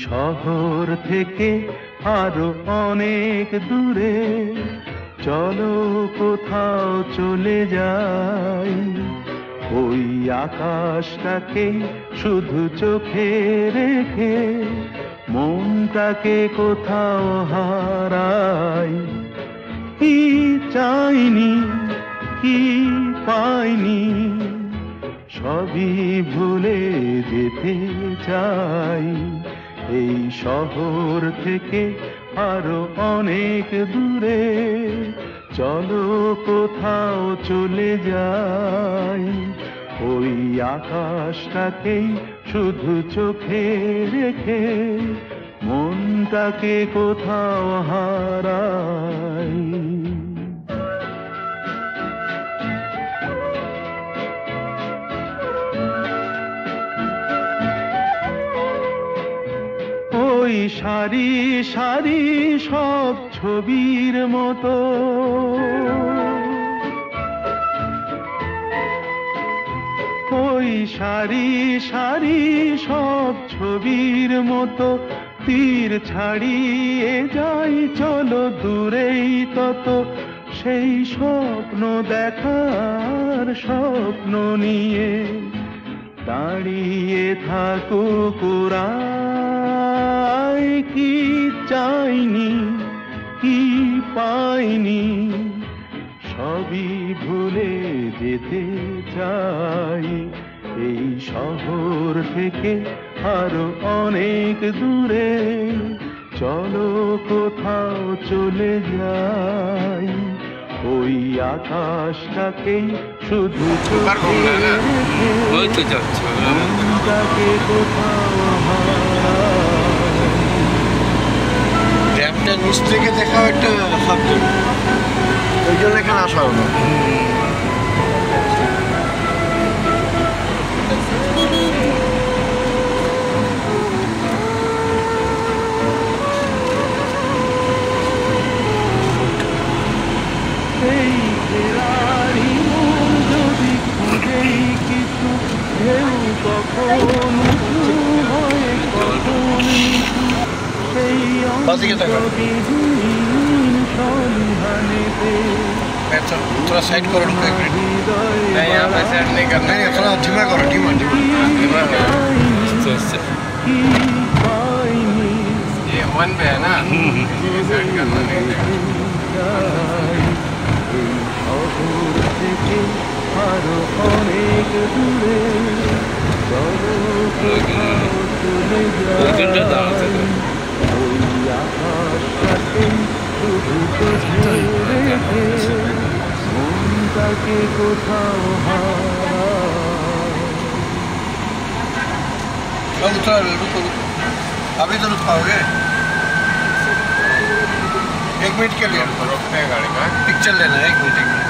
শহর থেকে আরো অনেক দূরে চলো কোথাও চলে যাই, ওই আকাশটাকে শুধু চোখে রেখে মনটাকে কোথাও হারাই। কি চাইনি কি পাইনি সবই ভুলে যেতে চাই, এই শহর থেকে আরো অনেক দূরে চলো কোথাও চলে যাই, ওই আকাশটাকেই শুধু চোখে রেখে মনটাকে কোথাও হারাই। ওই সারি সারি সব ছবির মতো ওই সারি সারি সব ছবির মতো তীর ছাড়িয়ে যাই চলো দূরেই তত, সেই স্বপ্ন দেখার স্বপ্ন নিয়ে দাঁড়িয়ে থাকুক ওরা। কি চাইনি কি পাইনি সবই ভুলে যেতে চাই, এই শহর থেকে আরো অনেক দূরে চলো কোথাও চলে যাই, ওই আকাশটাকেই শুধু চোখে রেখে মনটাকে কোথাও হারাই। ড্যামটা নিচ থেকে দেখাও একটা সাবজেক্ট, ওই জন্য এখানে আসা হলো। এই ফেরারি মন যদি খুঁজেই কিছু ঢেউ কখন উঁচু হয় কখন নিচু, সেই অন্তবিহীন সন্ধানেতে थोड़ा साइड करो, नहीं यहाँ पे साइड नहीं करना है, थोड़ा धीमा करो, धीमा धीमा। ये वन पे है ना, ये साइड करना नहीं है। মনটাকে কোথাও हाराई। अभी तो रुक पाओगे? 1 मिनट के लिए रोकते हैं गाड़ी का, पिक्चर लेना है 1 मिनट 1 मिनट।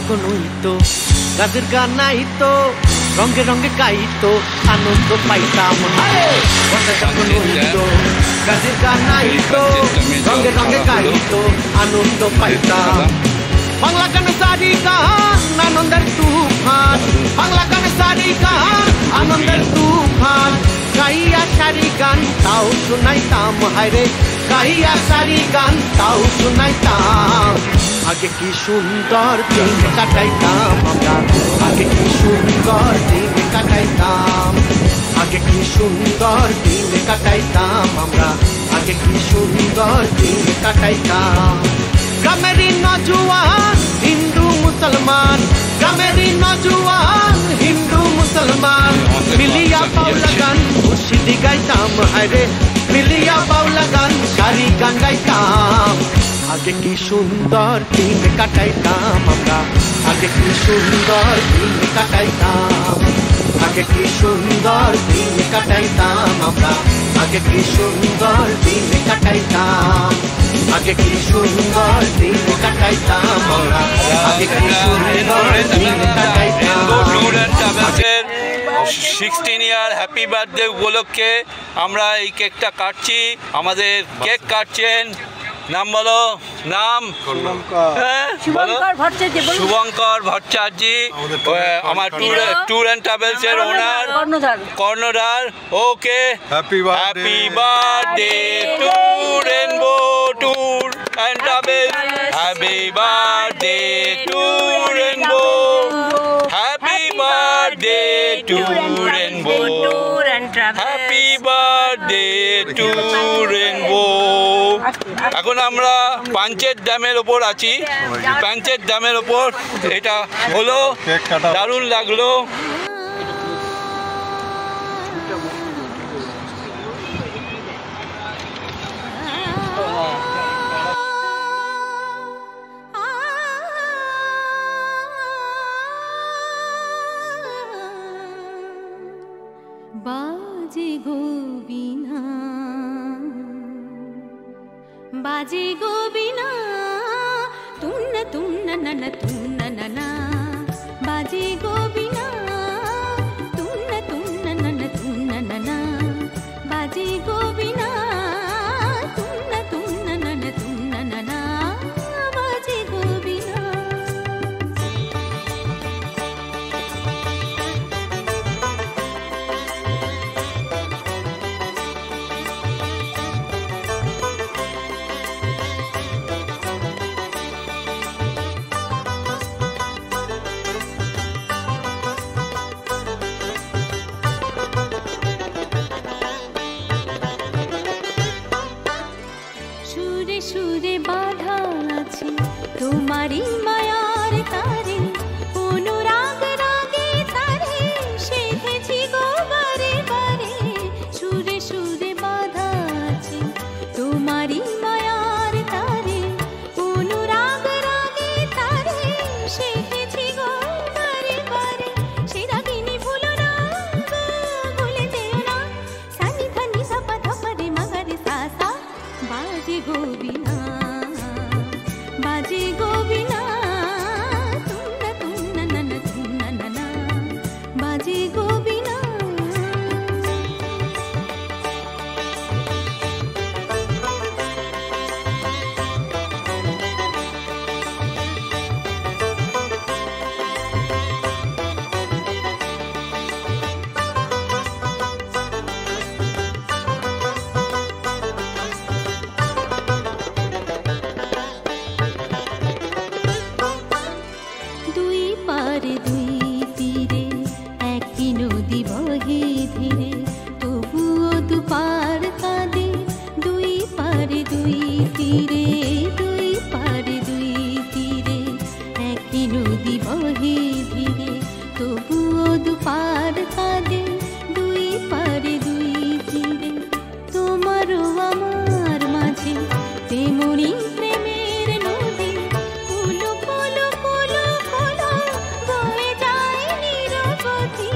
যখন হইতো গাছের গান নাইতো রঙে রঙে গাইতো আনন্দ পাইতাম বর্ষা যখন হইতো গাছের গান নাইতো রঙে রঙে গাইতো আনন্দ পাইতাম বাংলা গানে সারি গান আনন্দের তুফান বাংলা গানে সারি গান আনন্দের তুফান গাইয়া সারি গান তাও শুনাইতাম হায়রে গাইয়া সারি গান তাও শুনাইতাম আগে কি সুন্দর দিন কাটাইতাম আমরা আগে কি সুন্দর দিন কাটাইতাম আগে কি সুন্দর দিন কাটাইতাম আমরা আগে কি সুন্দর দিন কাটাইতাম গ্রামেরই নজওয়ান হিন্দু মুসলমান গ্রামেরই নজওয়ান হিন্দু মুসলমান মিলিয়া বাউলা গান মুর্শিদি গাইতাম হায়রে মিলিয়া বাউলা গান সারি গান গাইতাম আগে কি সুন্দর দিন কাটাইতাম আমরা আগে কি সুন্দর দিন কাটাইতাম আগে কি সুন্দর দিন কাটাইতাম আমরা আগে কি সুন্দর দিন কাটাইতাম আগে কি সুন্দর দিন কাটাইতাম আমরা আগে কি সুন্দর দিন কাটাইতাম 16 ইয়ার হ্যাপি বার্থডে উপলক্ষে আমরা এই কেকটা কাটছি আমাদের কেক কাটছেন নাম বলো নাম শুভঙ্কর ভট্টাচার্য আমার ট্যুর অ্যান্ড ট্রাভেলস এর ওনার কর্ণধার ওকে happy birthday to rainbow tour and travels happy birthday to rainbow happy birthday to rainbow happy birthday to rainbow এখন আমরা পাঞ্চেত ড্যামের ওপর আছি পাঞ্চেত ড্যামের ওপর এটা হলো দারুণ লাগলো बाजे गोबिना बाजे गोबिना तुन्न नन तुन्न नना बाजे गोबिना तुन्न नन तुन्न नना बाजे गोबिना तुन्न नन तुन्न नना बाजे गोबिना দু পার কাঁদে দুই পারে দুই তীরে তোমারও আমার মাঝে তেমনি প্রেমের নদী কুলো কুলো কুলো কুলো বয়ে যায় নিরবধি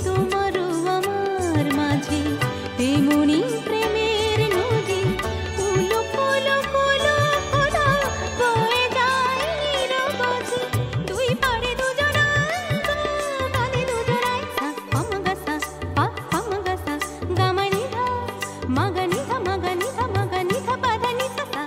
তোমারও আমার মাঝে তেমনি প্রেমের নদী কুলো কুলো কুলো কুলো বয়ে যায় নিরবধি দুই পারে দুজনা কাঁদে দুজনায় সা পামগাসা পা পামগাসা গামানিধা মাগানিধা মাগানিধা মাগানিধা পাধানিধা সা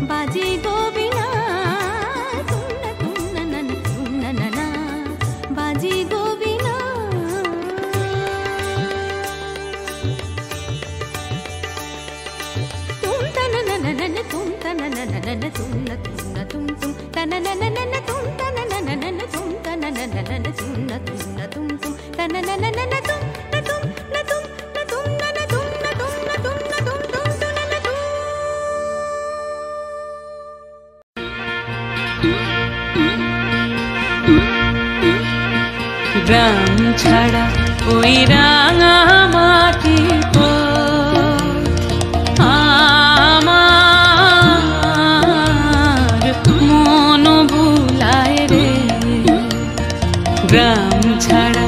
বাজে গোবিনা তুন্না তুন্না নানা তুন্না নানা বাজে গোবিনা তুম তানা নানা নানা তুম তানা নানা নানা তুন্না তুন্না তুম তুম তানা নানা নানা তুম তানা নানা নানা তুম তানা নানা নানা তুন্না তুন্না তুম তুম তানা নানা নানা তুম না তুম না তুম না তুম নানা তুম না তুম না তুম না তুম তুম তুনা না তুম গ্রাম ছাড়া ওই রাঙা মাটির পথ আমার মন ভুলায় রে গ্রাম ছাড়া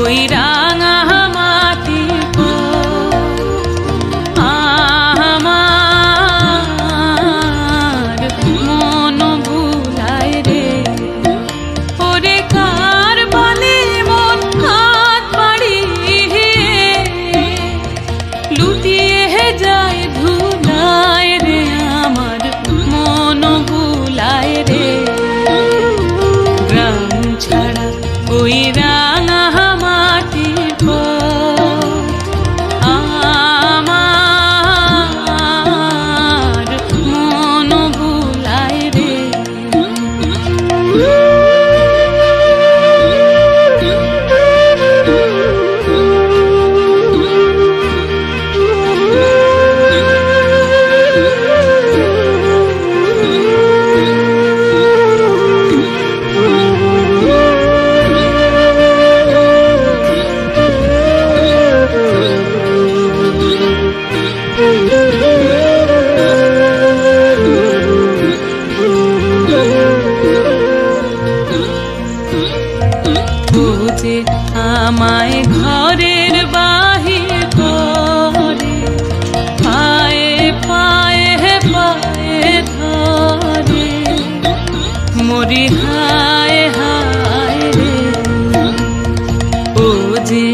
ওই রাঙা মাটির পথ আমার মন ভুলায় রে ওরে কার বলে মন হাত বাড়িয়ে লুটিয়ে যায় ধুলায় রে আমার মন ভুলায় রে গ্রাম ছাড়া ওই রাঙা মাটির পথ আমার মন ভুলায় রে বুঝে আমায় ঘরের বাহির করে পায়ে পায়ে পায়ে ধরে মরি হায় হায় রে ও যে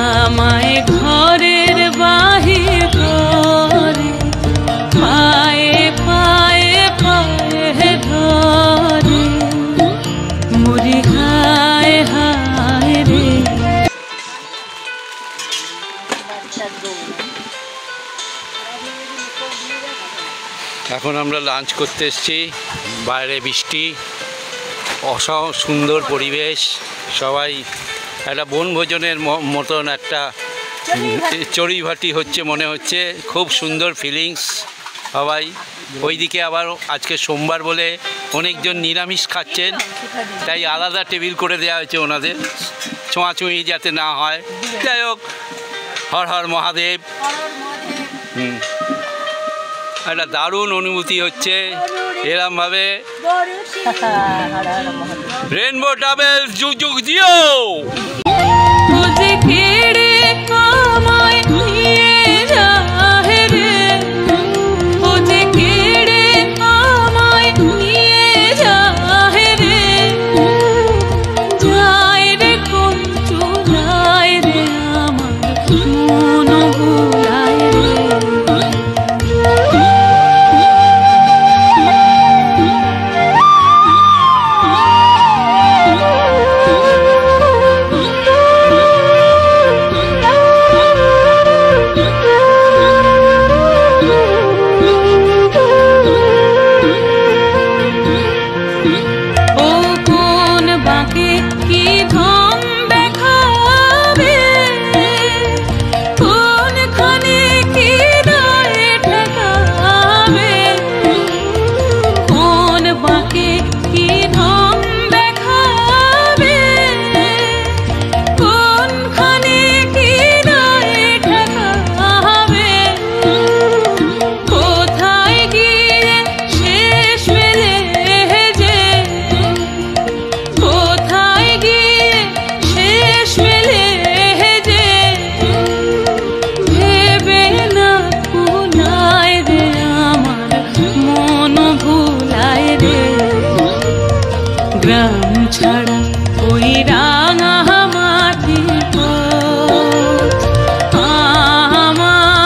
আমায় ঘরের বাহির করে পায়ে পায়ে পায়ে ধরে মরি হায় হায় রে এখন আমরা লাঞ্চ করতে এসেছি বাইরে বৃষ্টি সুন্দর পরিবেশ সবাই একটা বনভোজনের মতন একটা চড়ুইভাতি হচ্ছে মনে হচ্ছে খুব সুন্দর ফিলিংস সবাই ওইদিকে আবার আজকে সোমবার বলে অনেকজন নিরামিষ খাচ্ছেন তাই আলাদা টেবিল করে দেওয়া হয়েছে ওনাদের ছোঁয়াছুঁয়ি যাতে না হয় যাই হোক হর হর মহাদেব একটা দারুণ অনুভূতি হচ্ছে এরমভাবে রেনবো ট্রাভেলস যুগ যুগ জিও ছাড়া ওই রাঙা মাটির পথ আমার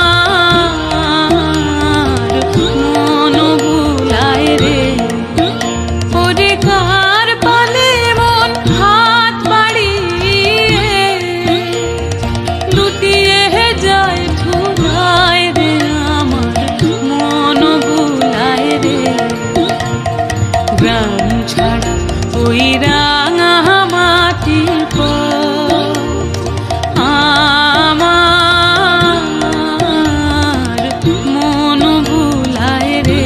মন বুলায় রে। ওরে কার পালে মন হাত বাড়িয়ে লুটিয়ে যায় ধুলায় রে, আমার মন বুলায় রে। গ্রাম ছাড়া ওই রাঙা মাটির পথ আমার মন ভুলায় রে,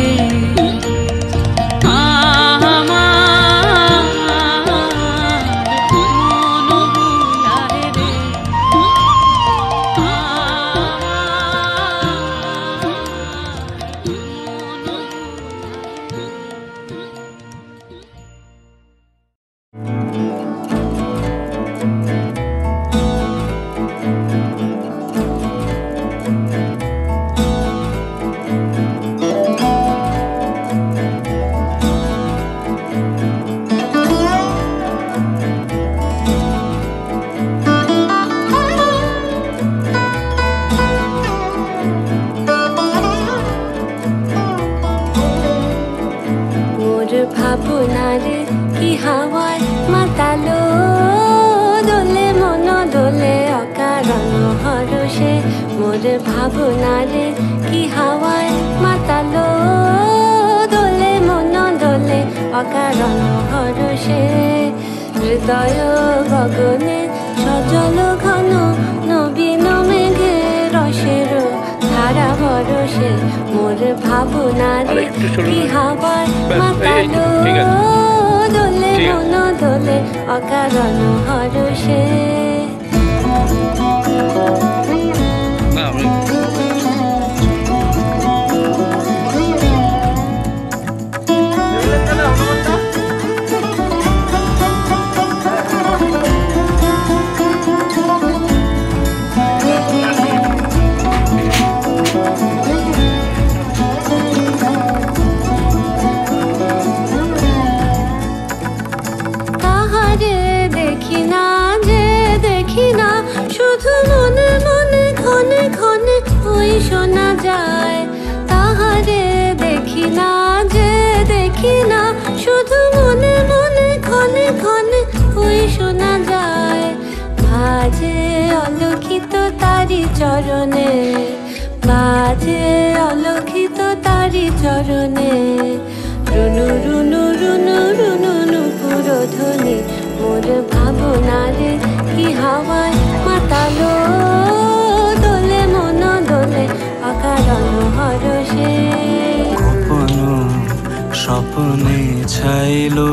আমার মন ভুলায় রে, মোর ভাবনারে কি হাওয়ায় মাতালো দোলে মন দোলে অকারণ হরষে। মোর ভাবনারে কি হাওয়ায় মাতালো দোলে মন দোলে অকারণ হরষে। হৃদয় গগনে সজল ঘন নবীন মেঘে রসের ধারা বরষে। মোর ভাবনারে কি হাওয়ায় মাতালো দোলে মন দোলে অকারণ হরষে। তাহারে দেখি না যে দেখি না, শুধু মনে মনে ক্ষণে ক্ষণে ওই শোনা যায়। তাহারে দেখি না যে দেখি না, শুধু মনে মনে ক্ষণে ক্ষণে ওই শোনা যায়। বাজে অলক্ষিত তারি চরণে, বাজে অলক্ষিত তারি চরণে। রুনু রুনু রুনু রুনু নুপুর ধ্বনি। মোর ভাবনারে কি হাওয়ায় মাতালো দোলে মন দোলে অকারণ হরষে। গোপন স্বপ্নে ছাইলো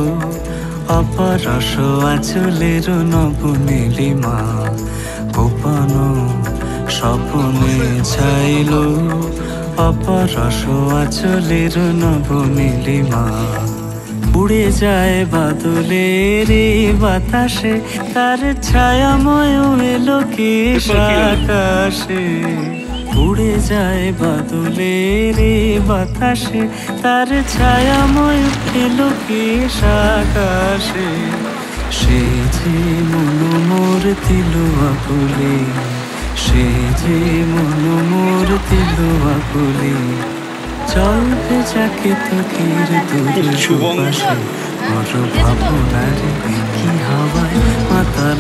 অপরস আঁচলের নব নীলিমা। গোপন স্বপ্নে ছাইলো অপরস আঁচলের নব নীলিমা। উড়ে যায় বাদলের বাতাসে, তার ছায়াময় এলো কে আকাশে। উড়ে যায় বাদলের বাতাসে, তার ছায়াময় এলো কে আকাশে। সে যে মন মোর দিল আকুলে, সে যে মন মোর দিল আকুলে। চল যাকে তোকের দূরে পাশে। মোর ভাবনারে কি হাওয়ায় মাতাল